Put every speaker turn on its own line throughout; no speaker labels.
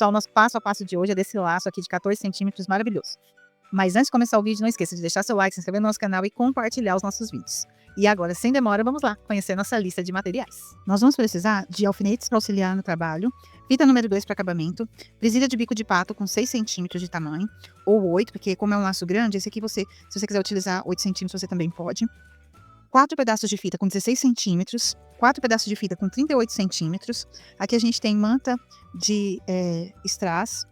pessoal, nosso passo a passo de hoje é desse laço aqui de 14 centímetros maravilhoso. Mas antes de começar o vídeo, não esqueça de deixar seu like, se inscrever no nosso canal e compartilhar os nossos vídeos. E agora, sem demora, vamos lá conhecer nossa lista de materiais. Nós vamos precisar de alfinetes para auxiliar no trabalho, fita número 2 para acabamento, presilha de bico de pato com 6 centímetros de tamanho, ou 8, porque como é um laço grande, esse aqui se você quiser utilizar 8 centímetros, você também pode. 4 pedaços de fita com 16 centímetros, 4 pedaços de fita com 38 centímetros. Aqui a gente tem manta de strass.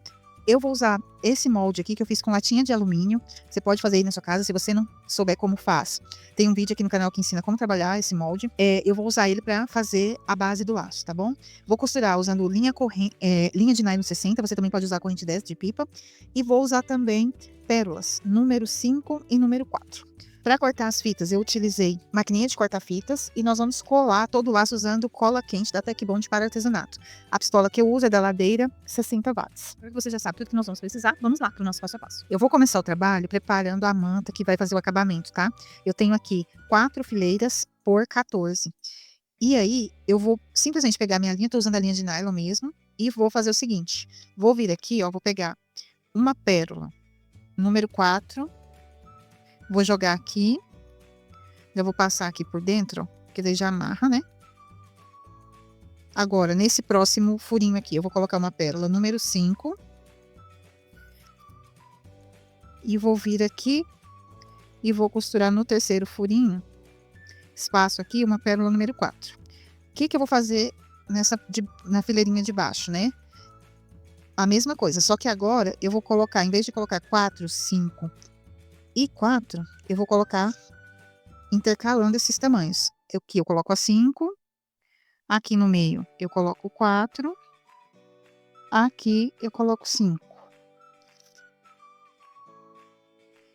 Eu vou usar esse molde aqui que eu fiz com latinha de alumínio. Você pode fazer aí na sua casa, se você não souber como faz. Tem um vídeo aqui no canal que ensina como trabalhar esse molde. Eu vou usar ele para fazer a base do laço, tá bom? Vou costurar usando linha de nylon 60, você também pode usar corrente 10 de pipa. E vou usar também pérolas, número 5 e número 4. Para cortar as fitas, eu utilizei maquininha de cortar fitas e nós vamos colar todo o laço usando cola quente da Tecbond para artesanato. A pistola que eu uso é da Ladeira 60 watts. Você já sabe tudo que nós vamos precisar, vamos lá para o nosso passo a passo. Eu vou começar o trabalho preparando a manta que vai fazer o acabamento, tá? Eu tenho aqui 4 fileiras por 14. E aí, eu vou simplesmente pegar minha linha, tô usando a linha de nylon mesmo, e vou fazer o seguinte. Vou vir aqui, ó, vou pegar uma pérola, número 4, vou jogar aqui, já vou passar aqui por dentro, que daí já amarra, né? Agora, nesse próximo furinho aqui, eu vou colocar uma pérola número 5. E vou vir aqui e vou costurar no terceiro furinho, espaço aqui, uma pérola número 4. O que que eu vou fazer na fileirinha de baixo, né? A mesma coisa, só que agora eu vou colocar, em vez de colocar 4, 5 e 4, eu vou colocar intercalando esses tamanhos. Aqui eu coloco a 5, aqui no meio eu coloco 4, aqui eu coloco 5.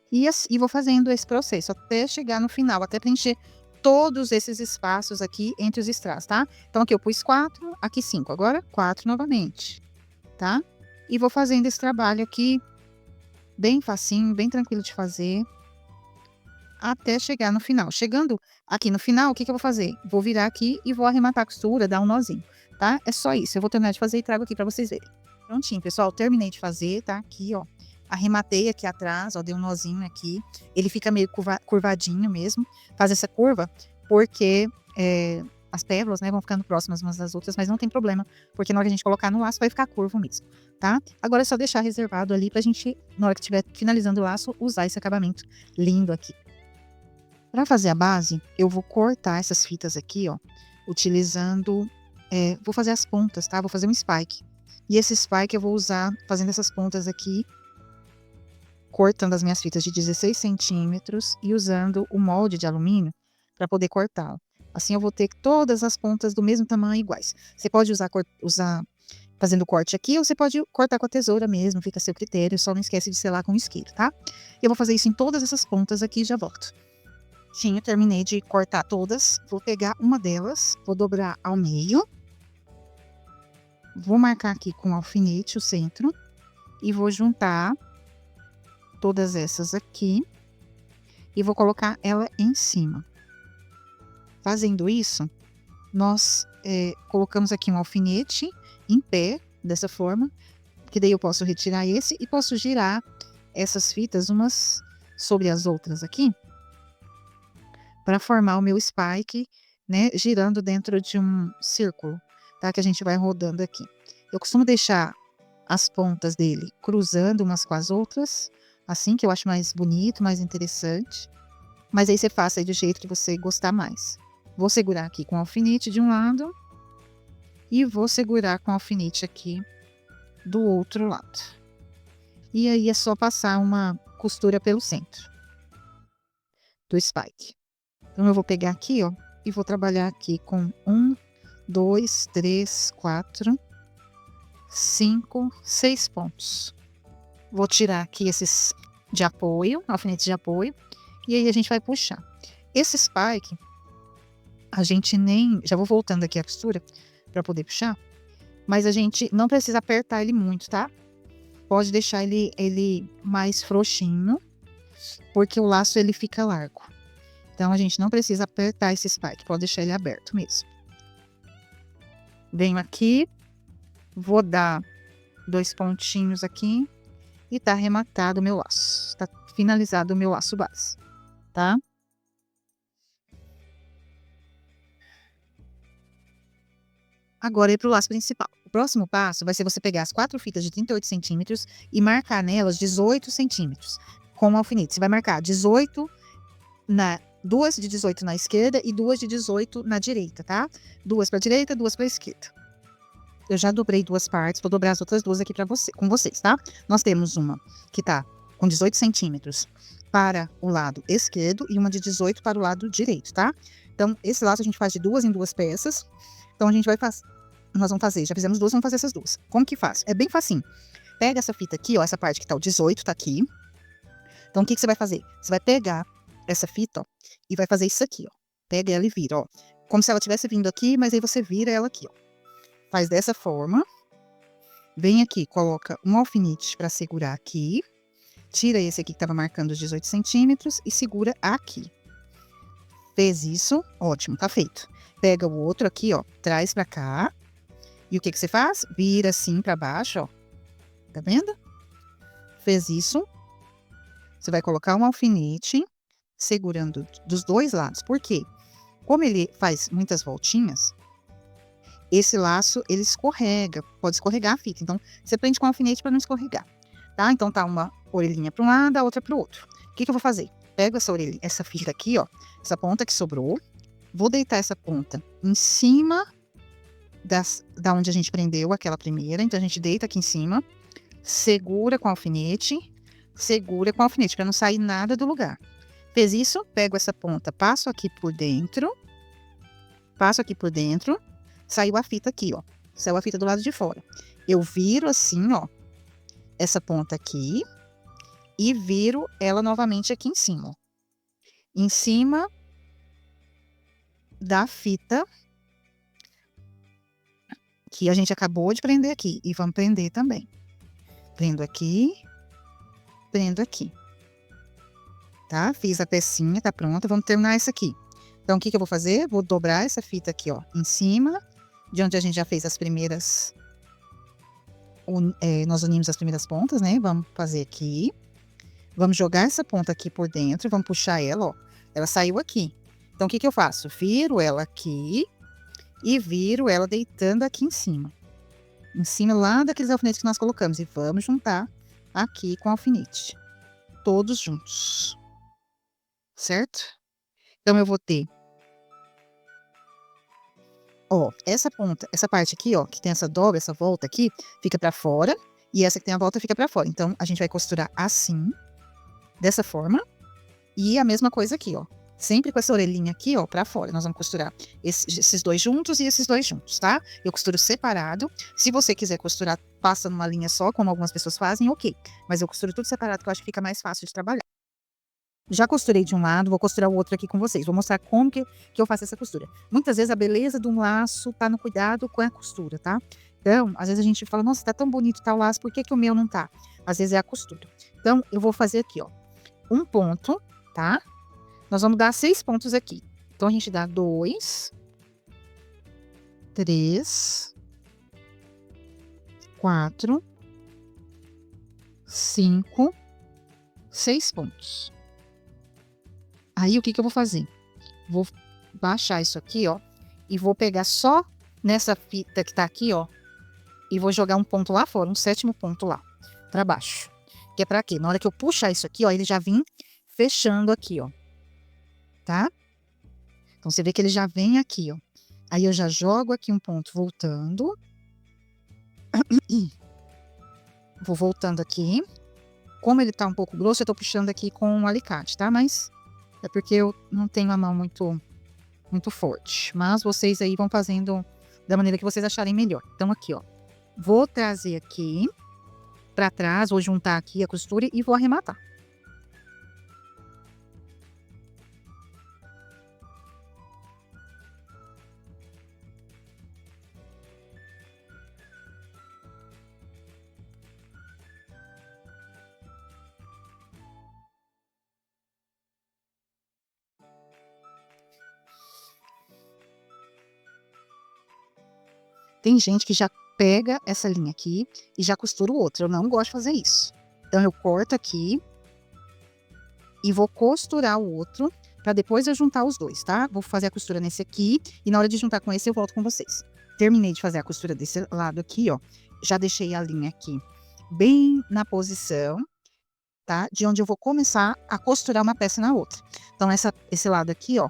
E vou fazendo esse processo até chegar no final, até preencher todos esses espaços aqui entre os strass, tá? Então aqui eu pus 4, aqui 5, agora 4 novamente, tá? E vou fazendo esse trabalho aqui bem facinho, bem tranquilo de fazer, até chegar no final. Chegando aqui no final, o que que eu vou fazer? Vou virar aqui e vou arrematar a costura, dar um nozinho, tá? É só isso. Eu vou terminar de fazer e trago aqui pra vocês verem. Prontinho, pessoal. Terminei de fazer, tá? Aqui, ó. Arrematei aqui atrás, ó. Dei um nozinho aqui. Ele fica meio curvadinho mesmo. Faz essa curva porque as pérolas, né, vão ficando próximas umas das outras, mas não tem problema, porque na hora que a gente colocar no laço vai ficar curvo mesmo, tá? Agora é só deixar reservado ali pra gente, na hora que estiver finalizando o laço, usar esse acabamento lindo aqui. Para fazer a base, eu vou cortar essas fitas aqui, ó, utilizando, vou fazer as pontas, tá? Vou fazer um spike. E esse spike eu vou usar fazendo essas pontas aqui, cortando as minhas fitas de 16 centímetros e usando o molde de alumínio para poder cortá-lo. Assim eu vou ter todas as pontas do mesmo tamanho iguais. Você pode usar fazendo o corte aqui, ou você pode cortar com a tesoura mesmo, fica a seu critério, só não esquece de selar com o isqueiro, tá? Eu vou fazer isso em todas essas pontas aqui e já volto. Terminei de cortar todas. Vou pegar uma delas, vou dobrar ao meio. Vou marcar aqui com alfinete o centro. E vou juntar todas essas aqui. E vou colocar ela em cima. Fazendo isso, nós colocamos aqui um alfinete em pé, dessa forma. Que daí eu posso retirar esse e posso girar essas fitas umas sobre as outras aqui, para formar o meu spike, né, girando dentro de um círculo, tá? Que a gente vai rodando aqui. Eu costumo deixar as pontas dele cruzando umas com as outras, assim que eu acho mais bonito, mais interessante. Mas aí você faça aí do jeito que você gostar mais. Vou segurar aqui com o alfinete de um lado e vou segurar com o alfinete aqui do outro lado. E aí é só passar uma costura pelo centro do spike. Então, eu vou pegar aqui, ó, e vou trabalhar aqui com 1, 2, 3, 4, 5, 6 pontos. Vou tirar aqui esses de apoio, alfinetes de apoio, e aí a gente vai puxar. Esse spike, a gente já vou voltando aqui a costura para poder puxar, mas a gente não precisa apertar ele muito, tá? Pode deixar ele mais frouxinho, porque o laço ele fica largo. Então, a gente não precisa apertar esse spike, pode deixar ele aberto mesmo. Venho aqui, vou dar 2 pontinhos aqui e tá arrematado o meu laço. Tá finalizado o meu laço base, tá? Agora ir pro laço principal. O próximo passo vai ser você pegar as 4 fitas de 38 centímetros e marcar nelas 18 centímetros com o alfinete. Você vai marcar 18 duas de 18 na esquerda e 2 de 18 na direita, tá? 2 pra direita, 2 pra esquerda. Eu já dobrei 2 partes, vou dobrar as outras 2 aqui com vocês, tá? Nós temos uma que tá com 18 centímetros para o lado esquerdo e uma de 18 para o lado direito, tá? Então, esse laço a gente faz de 2 em 2 peças. Então, a gente vai fazer, nós vamos fazer, já fizemos 2, vamos fazer essas 2. Como que faz? É bem facinho. Pega essa fita aqui, ó, essa parte que tá o 18, tá aqui. Então, o que que você vai fazer? Você vai pegar essa fita, ó, e vai fazer isso aqui, ó. Pega ela e vira, ó. Como se ela tivesse vindo aqui, mas aí você vira ela aqui, ó. Faz dessa forma. Vem aqui, coloca um alfinete para segurar aqui. Tira esse aqui que estava marcando os 18 centímetros e segura aqui. Fez isso? Ótimo, tá feito. Pega o outro aqui, ó, traz para cá. E o que que você faz? Vira assim para baixo, ó. Tá vendo? Fez isso. Você vai colocar um alfinete segurando dos 2 lados. Por quê? Como ele faz muitas voltinhas, esse laço ele escorrega, pode escorregar a fita. Então, você prende com alfinete para não escorregar, tá? Então, tá uma orelhinha para um lado, a outra para o outro. O que que eu vou fazer? Pego essa orelha, essa fita aqui, ó, essa ponta que sobrou, vou deitar essa ponta em cima da onde a gente prendeu aquela primeira. Então, a gente deita aqui em cima, segura com alfinete para não sair nada do lugar. Fez isso? Pego essa ponta, passo aqui por dentro, saiu a fita aqui, ó. Saiu a fita do lado de fora. Eu viro assim, ó, essa ponta aqui e viro ela novamente aqui em cima, ó. Em cima da fita que a gente acabou de prender aqui. E vamos prender também. Prendo aqui, tá? Fiz a pecinha, tá pronta. Vamos terminar essa aqui. Então, o que que eu vou fazer? Vou dobrar essa fita aqui, ó, em cima de onde a gente já fez as primeiras. Nós unimos as primeiras pontas, né? Vamos fazer aqui. Vamos jogar essa ponta aqui por dentro. Vamos puxar ela, ó. Ela saiu aqui. Então, o que que eu faço? Viro ela aqui e viro ela deitando aqui em cima. Em cima lá daqueles alfinetes que nós colocamos. E vamos juntar aqui com o alfinete. Todos juntos. Certo? Então, eu vou ter, ó, essa ponta, essa parte aqui, ó, que tem essa dobra, essa volta aqui, fica pra fora. E essa que tem a volta fica pra fora. Então, a gente vai costurar assim, dessa forma. E a mesma coisa aqui, ó. Sempre com essa orelhinha aqui, ó, pra fora. Nós vamos costurar esses 2 juntos e esses 2 juntos, tá? Eu costuro separado. Se você quiser costurar, passa numa linha só, como algumas pessoas fazem, ok. Mas eu costuro tudo separado, que eu acho que fica mais fácil de trabalhar. Já costurei de um lado, vou costurar o outro aqui com vocês. Vou mostrar como que eu faço essa costura. Muitas vezes a beleza de um laço tá no cuidado com a costura, tá? Então, às vezes a gente fala, nossa, tá tão bonito tal laço, por que que o meu não tá? Às vezes é a costura. Então, eu vou fazer aqui, ó, um ponto, tá? Nós vamos dar 6 pontos aqui. Então, a gente dá 2, 3, 4, 5, 6 pontos. Aí, o que que eu vou fazer? Vou baixar isso aqui, ó, e vou pegar só nessa fita que tá aqui, ó, e vou jogar um ponto lá fora, um 7º ponto lá, pra baixo. Que é pra quê? Na hora que eu puxar isso aqui, ó, ele já vem fechando aqui, ó, tá? Então, você vê que ele já vem aqui, ó. Aí, eu já jogo aqui um ponto voltando. Vou voltando aqui. Como ele tá um pouco grosso, eu tô puxando aqui com um alicate, tá? Mas é porque eu não tenho a mão muito forte. Mas vocês aí vão fazendo da maneira que vocês acharem melhor. Então, aqui, ó. Vou trazer aqui pra trás, vou juntar aqui a costura e vou arrematar. Tem gente que já pega essa linha aqui e já costura o outro. Eu não gosto de fazer isso. Então, eu corto aqui e vou costurar o outro para depois eu juntar os dois, tá? Vou fazer a costura nesse aqui e na hora de juntar com esse eu volto com vocês. Terminei de fazer a costura desse lado aqui, ó. Já deixei a linha aqui bem na posição, tá? De onde eu vou começar a costurar uma peça na outra. Então, esse lado aqui, ó,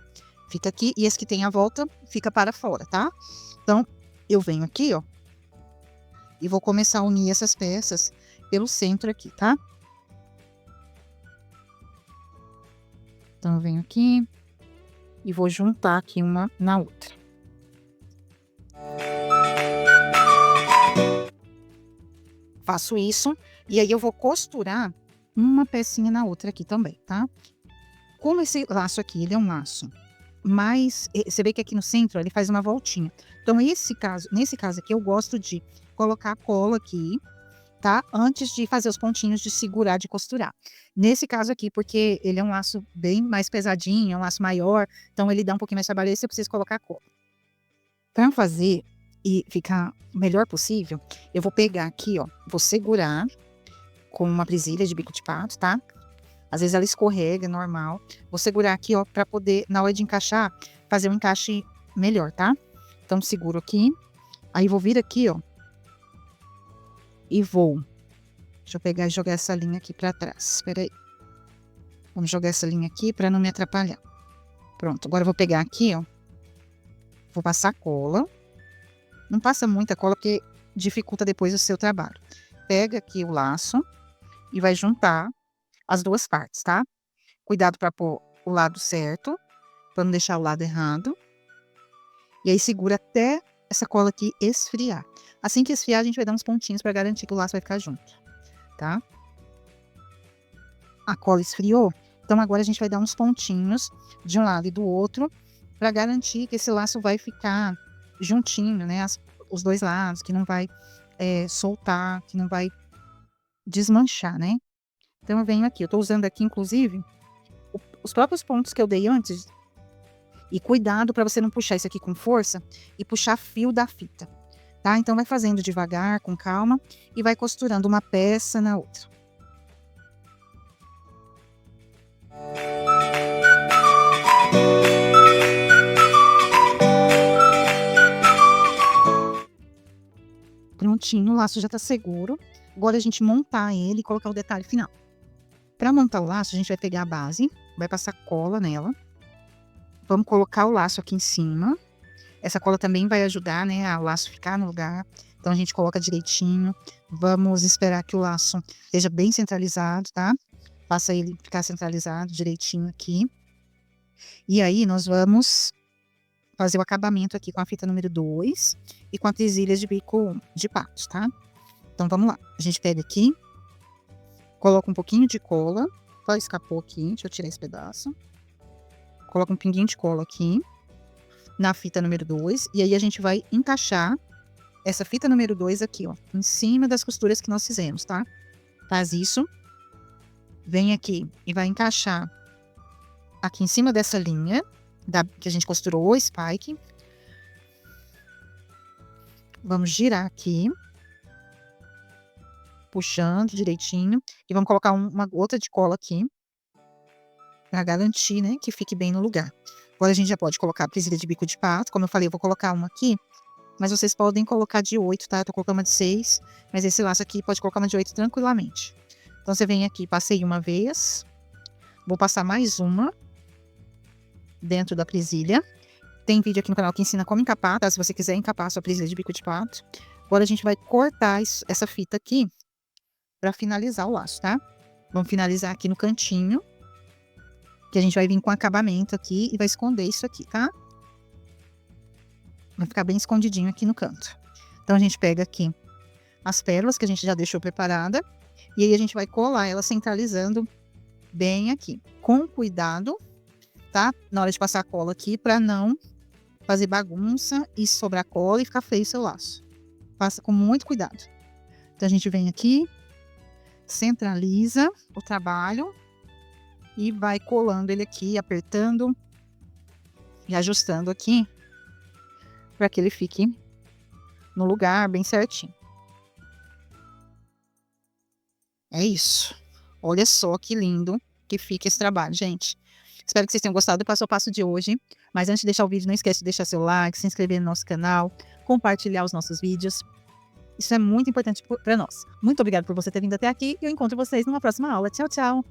fica aqui e esse que tem a volta fica para fora, tá? Então, eu venho aqui, ó, e vou começar a unir essas peças pelo centro aqui, tá? Então, eu venho aqui e vou juntar aqui uma na outra. Faço isso e aí eu vou costurar uma pecinha na outra aqui também, tá? Como esse laço aqui, ele é um laço mais, você vê que aqui no centro ele faz uma voltinha. Então, nesse caso aqui, eu gosto de colocar a cola aqui, tá? Antes de fazer os pontinhos de segurar, de costurar. Nesse caso aqui, porque ele é um laço bem mais pesadinho, é um laço maior, então ele dá um pouquinho mais de trabalho, esse eu preciso colocar a cola. Para fazer e ficar o melhor possível, eu vou pegar aqui, ó, vou segurar com uma presilha de bico de pato, tá? Às vezes ela escorrega, é normal. Vou segurar aqui, ó, para poder, na hora de encaixar, fazer um encaixe melhor, tá? Então, seguro aqui. Aí, vou vir aqui, ó. E vou. Deixa eu pegar e jogar essa linha aqui para trás. Espera aí. Vamos jogar essa linha aqui para não me atrapalhar. Pronto. Agora, eu vou pegar aqui, ó. Vou passar cola. Não passa muita cola, porque dificulta depois o seu trabalho. Pega aqui o laço e vai juntar as duas partes, tá? Cuidado para pôr o lado certo, para não deixar o lado errado. E aí segura até essa cola aqui esfriar. Assim que esfriar, a gente vai dar uns pontinhos para garantir que o laço vai ficar junto, tá? A cola esfriou, então agora a gente vai dar uns pontinhos de um lado e do outro para garantir que esse laço vai ficar juntinho, né? Os dois lados, que não vai soltar, que não vai desmanchar, né? Então, eu venho aqui, eu tô usando aqui, inclusive, os próprios pontos que eu dei antes. E cuidado para você não puxar isso aqui com força e puxar fio da fita, tá? Então, vai fazendo devagar, com calma, e vai costurando uma peça na outra. Prontinho, o laço já tá seguro. Agora, a gente montar ele e colocar o detalhe final. Para montar o laço, a gente vai pegar a base, vai passar cola nela. Vamos colocar o laço aqui em cima. Essa cola também vai ajudar, né, o laço ficar no lugar. Então, a gente coloca direitinho. Vamos esperar que o laço esteja bem centralizado, tá? Faça ele ficar centralizado direitinho aqui. E aí, nós vamos fazer o acabamento aqui com a fita número 2 e com a presilha de bico de pato, tá? Então, vamos lá. A gente pega aqui, coloca um pouquinho de cola. Só escapou aqui, deixa eu tirar esse pedaço. Coloca um pinguinho de cola aqui na fita número 2. E aí, a gente vai encaixar essa fita número 2 aqui, ó, em cima das costuras que nós fizemos, tá? Faz isso. Vem aqui e vai encaixar aqui em cima dessa linha que a gente costurou o spike. Vamos girar aqui, puxando direitinho. E vamos colocar uma gota de cola aqui, para garantir, né, que fique bem no lugar. Agora, a gente já pode colocar a presilha de bico de pato. Como eu falei, eu vou colocar uma aqui, mas vocês podem colocar de 8, tá? Eu tô colocando uma de 6, mas esse laço aqui pode colocar uma de 8 tranquilamente. Então, você vem aqui, passei uma vez, vou passar mais uma dentro da presilha. Tem vídeo aqui no canal que ensina como encapar, tá? Se você quiser encapar a sua presilha de bico de pato. Agora, a gente vai cortar essa fita aqui para finalizar o laço, tá? Vamos finalizar aqui no cantinho, que a gente vai vir com acabamento aqui e vai esconder isso aqui, tá? Vai ficar bem escondidinho aqui no canto. Então, a gente pega aqui as pérolas que a gente já deixou preparada. E aí, a gente vai colar ela centralizando bem aqui. Com cuidado, tá? Na hora de passar a cola aqui, para não fazer bagunça e sobrar cola e ficar feio o seu laço. Passa com muito cuidado. Então, a gente vem aqui, centraliza o trabalho e vai colando ele aqui, apertando e ajustando aqui, para que ele fique no lugar, bem certinho. É isso. Olha só que lindo que fica esse trabalho, gente. Espero que vocês tenham gostado do passo a passo de hoje. Mas antes de deixar o vídeo, não esquece de deixar seu like, se inscrever no nosso canal, compartilhar os nossos vídeos. Isso é muito importante para nós. Muito obrigada por você ter vindo até aqui e eu encontro vocês numa próxima aula. Tchau, tchau!